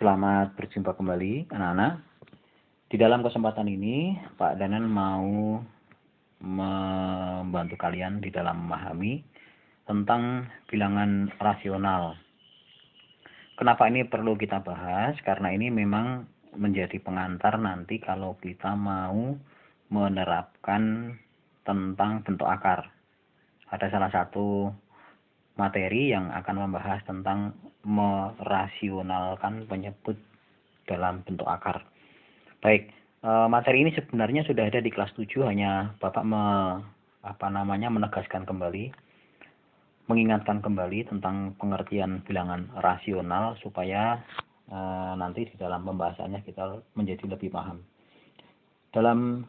Selamat berjumpa kembali anak-anak. Di dalam kesempatan ini Pak Danan mau membantu kalian di dalam memahami tentang bilangan rasional. Kenapa ini perlu kita bahas? Karena ini memang menjadi pengantar nanti kalau kita mau menerapkan tentang bentuk akar. Ada salah satu materi yang akan membahas tentang merasionalkan penyebut dalam bentuk akar. Baik, materi ini sebenarnya sudah ada di kelas 7, hanya Bapak menegaskan kembali, mengingatkan kembali tentang pengertian bilangan rasional supaya nanti di dalam pembahasannya kita menjadi lebih paham. Dalam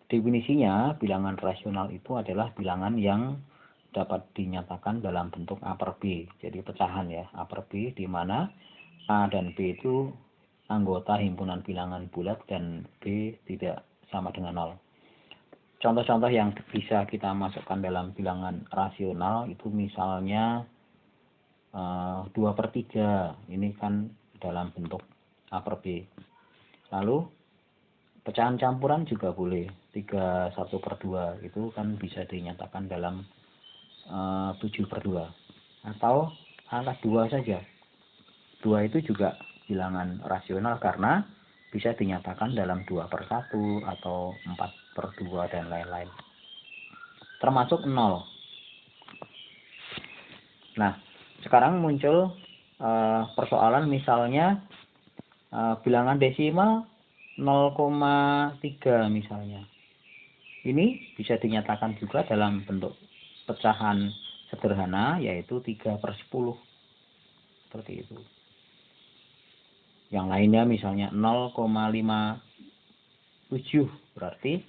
definisinya, bilangan rasional itu adalah bilangan yang dapat dinyatakan dalam bentuk A per B. Jadi pecahan ya, A per B, di mana A dan B itu anggota himpunan bilangan bulat dan B tidak sama dengan 0. Contoh-contoh yang bisa kita masukkan dalam bilangan rasional itu misalnya 2/3, ini kan dalam bentuk A per B. Lalu pecahan campuran juga boleh, 1/2 itu kan bisa dinyatakan dalam 7/2, atau angka 2 saja. 2 itu juga bilangan rasional karena bisa dinyatakan dalam 2/1 atau 4/2 dan lain-lain. Termasuk 0. Nah, sekarang muncul persoalan misalnya bilangan desimal 0,3 misalnya. Ini bisa dinyatakan juga dalam bentuk pecahan sederhana, yaitu 3/10. Seperti itu. Yang lainnya misalnya 0,57, berarti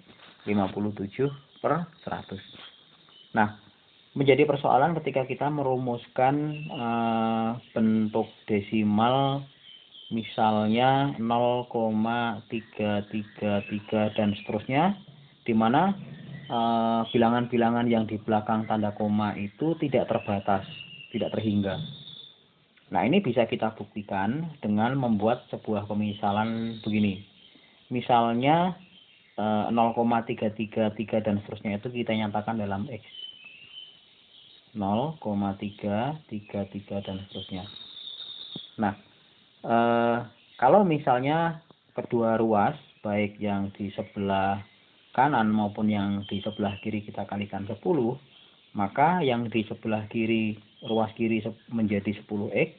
57/100. Nah, menjadi persoalan ketika kita merumuskan bentuk desimal misalnya 0,333 dan seterusnya, di mana bilangan-bilangan yang di belakang tanda koma itu tidak terbatas, tidak terhingga. Nah, ini bisa kita buktikan dengan membuat sebuah pemisalan begini. Misalnya 0,333 dan seterusnya itu kita nyatakan dalam X. 0,333 dan seterusnya. Nah, kalau misalnya kedua ruas, baik yang di sebelah kanan maupun yang di sebelah kiri kita kalikan 10, maka yang di sebelah kiri, ruas kiri menjadi 10X,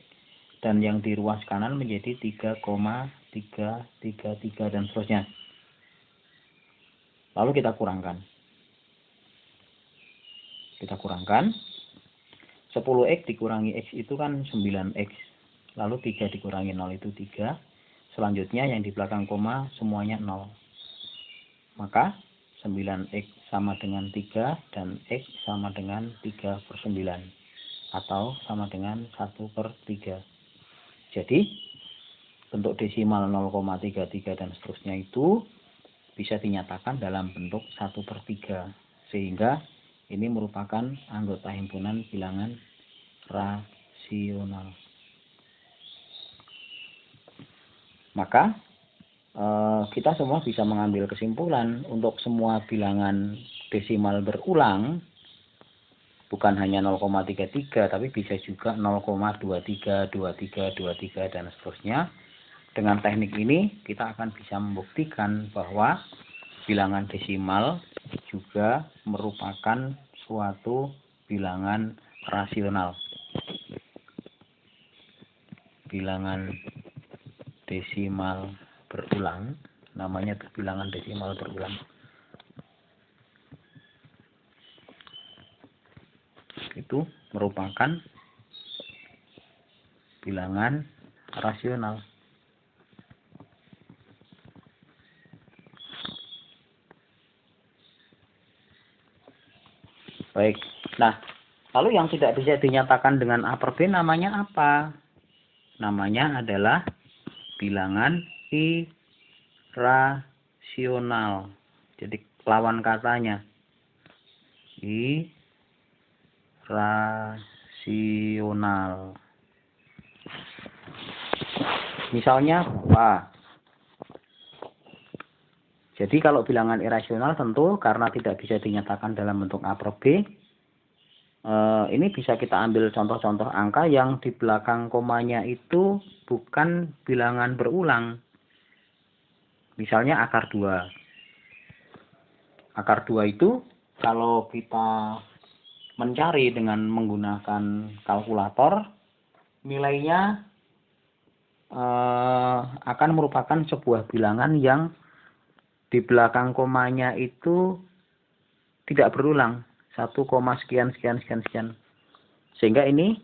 dan yang di ruas kanan menjadi 3,333 dan seterusnya. Lalu kita kurangkan. 10X dikurangi X itu kan 9X. Lalu 3 dikurangi 0 itu 3. Selanjutnya yang di belakang koma semuanya 0. Maka 9X sama dengan 3 dan X sama dengan 3/9. Atau sama dengan 1/3. Jadi bentuk desimal 0,33 dan seterusnya itu bisa dinyatakan dalam bentuk 1/3. Sehingga ini merupakan anggota himpunan bilangan rasional. Maka kita semua bisa mengambil kesimpulan untuk semua bilangan desimal berulang, bukan hanya 0,33, tapi bisa juga 0,23, 23, 23, dan seterusnya. Dengan teknik ini kita akan bisa membuktikan bahwa bilangan desimal juga merupakan suatu bilangan rasional. Bilangan desimal berulang, namanya bilangan desimal berulang. Itu merupakan bilangan rasional. Baik. Nah, lalu yang tidak bisa dinyatakan dengan A per B namanya apa? Namanya adalah bilangan irasional. Jadi lawan katanya irasional. Misalnya bahwa, jadi kalau bilangan irasional tentu karena tidak bisa dinyatakan dalam bentuk A per B, ini bisa kita ambil contoh-contoh angka yang di belakang komanya itu bukan bilangan berulang. Misalnya akar 2. Akar 2 itu kalau kita mencari dengan menggunakan kalkulator, nilainya akan merupakan sebuah bilangan yang di belakang komanya itu tidak berulang. 1, sekian sekian sekian sekian. Sehingga ini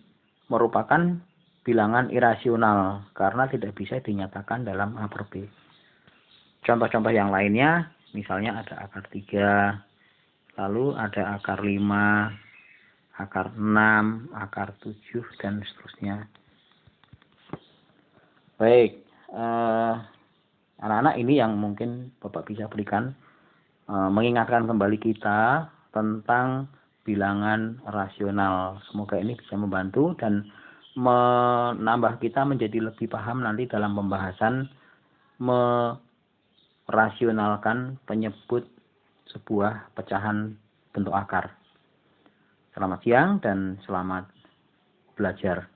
merupakan bilangan irasional karena tidak bisa dinyatakan dalam A per B. Contoh-contoh yang lainnya, misalnya ada akar 3, lalu ada akar 5, akar 6, akar 7, dan seterusnya. Baik, anak-anak ini yang mungkin Bapak bisa berikan, mengingatkan kembali kita tentang bilangan rasional. Semoga ini bisa membantu dan menambah kita menjadi lebih paham nanti dalam pembahasan merasionalkan penyebut sebuah pecahan bentuk akar. Selamat siang dan selamat belajar.